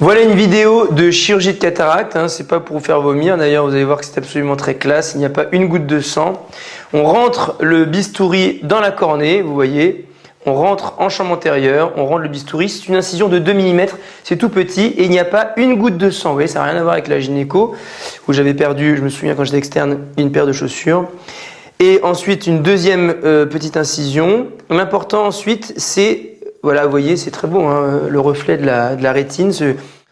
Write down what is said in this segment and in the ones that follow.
Voilà une vidéo de chirurgie de cataracte, hein, c'est pas pour vous faire vomir, d'ailleurs vous allez voir que c'est absolument très classe, il n'y a pas une goutte de sang. On rentre le bistouri dans la cornée, vous voyez, on rentre en chambre antérieure, on rentre le bistouri, c'est une incision de 2 mm, c'est tout petit et il n'y a pas une goutte de sang, vous voyez, ça n'a rien à voir avec la gynéco, où j'avais perdu, je me souviens quand j'étais externe, une paire de chaussures. Et ensuite une deuxième petite incision. L'important ensuite c'est, voilà vous voyez c'est très beau, hein, le reflet de la rétine,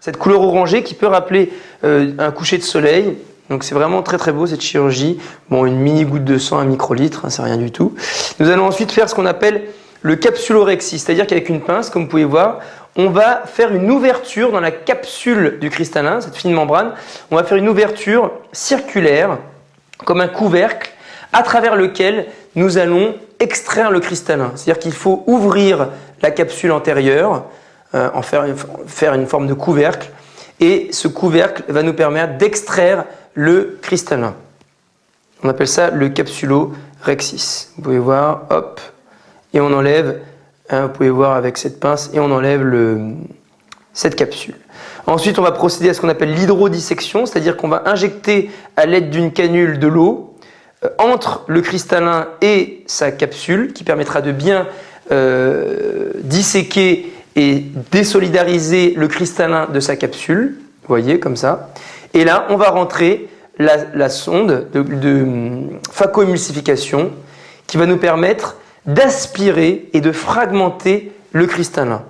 cette couleur orangée qui peut rappeler un coucher de soleil. Donc c'est vraiment très très beau cette chirurgie. Bon, une mini goutte de sang, 1 microlitre, hein, c'est rien du tout. Nous allons ensuite faire ce qu'on appelle le capsulorhexie, c'est-à-dire qu'avec une pince, comme vous pouvez voir, on va faire une ouverture dans la capsule du cristallin, cette fine membrane. On va faire une ouverture circulaire, comme un couvercle, à travers lequel nous allons extraire le cristallin. C'est-à-dire qu'il faut ouvrir la capsule antérieure, en faire une forme de couvercle, et ce couvercle va nous permettre d'extraire le cristallin. On appelle ça le capsulorhexis. Vous pouvez voir, hop, et on enlève, hein, vous pouvez voir avec cette pince, et on enlève cette capsule. Ensuite, on va procéder à ce qu'on appelle l'hydrodissection, c'est-à-dire qu'on va injecter à l'aide d'une canule de l'eau entre le cristallin et sa capsule, qui permettra de bien disséquer et désolidariser le cristallin de sa capsule, vous voyez, comme ça. Et là, on va rentrer la sonde de phacoémulsification qui va nous permettre d'aspirer et de fragmenter le cristallin.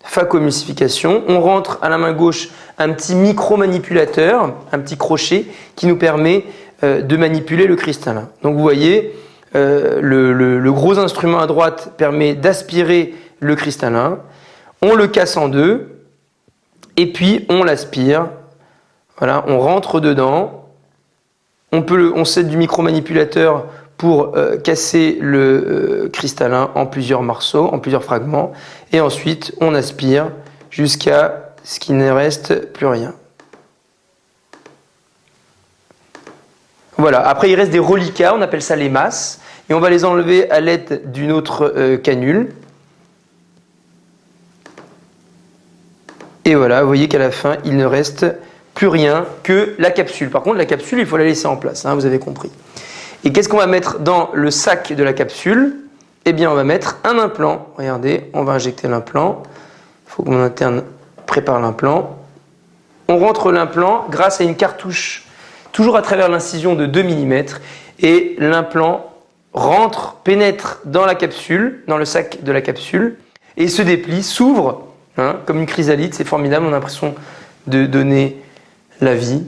Phacoémulsification, on rentre à la main gauche un petit micro-manipulateur, un petit crochet qui nous permet de manipuler le cristallin. Donc vous voyez, le gros instrument à droite permet d'aspirer le cristallin, on le casse en deux et puis on l'aspire. Voilà, on rentre dedans, on s'aide du micro-manipulateur pour casser le cristallin en plusieurs morceaux, en plusieurs fragments, et ensuite on aspire jusqu'à ce qu'il ne reste plus rien. Voilà, après il reste des reliquats, on appelle ça les masses, et on va les enlever à l'aide d'une autre canule. Et voilà, vous voyez qu'à la fin, il ne reste plus rien que la capsule. Par contre, la capsule, il faut la laisser en place, hein, vous avez compris. Et qu'est-ce qu'on va mettre dans le sac de la capsule? Eh bien, on va mettre un implant. Regardez, on va injecter l'implant. Il faut que mon interne prépare l'implant. On rentre l'implant grâce à une cartouche, toujours à travers l'incision de 2 mm. Et l'implant rentre, pénètre dans la capsule, dans le sac de la capsule, et se déplie, s'ouvre, hein, comme une chrysalide. C'est formidable, on a l'impression de donner la vie.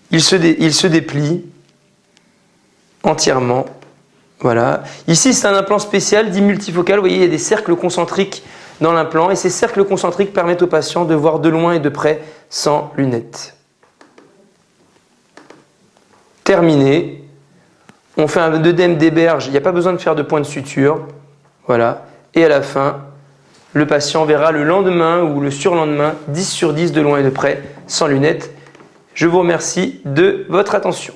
Il se déplie entièrement. Voilà. Ici, c'est un implant spécial dit multifocal. Vous voyez, il y a des cercles concentriques dans l'implant et ces cercles concentriques permettent aux patients de voir de loin et de près sans lunettes. Terminé. On fait un œdème d'Eberge. Il n'y a pas besoin de faire de point de suture. Voilà. Et à la fin, le patient verra le lendemain ou le surlendemain 10 sur 10 de loin et de près sans lunettes. Je vous remercie de votre attention.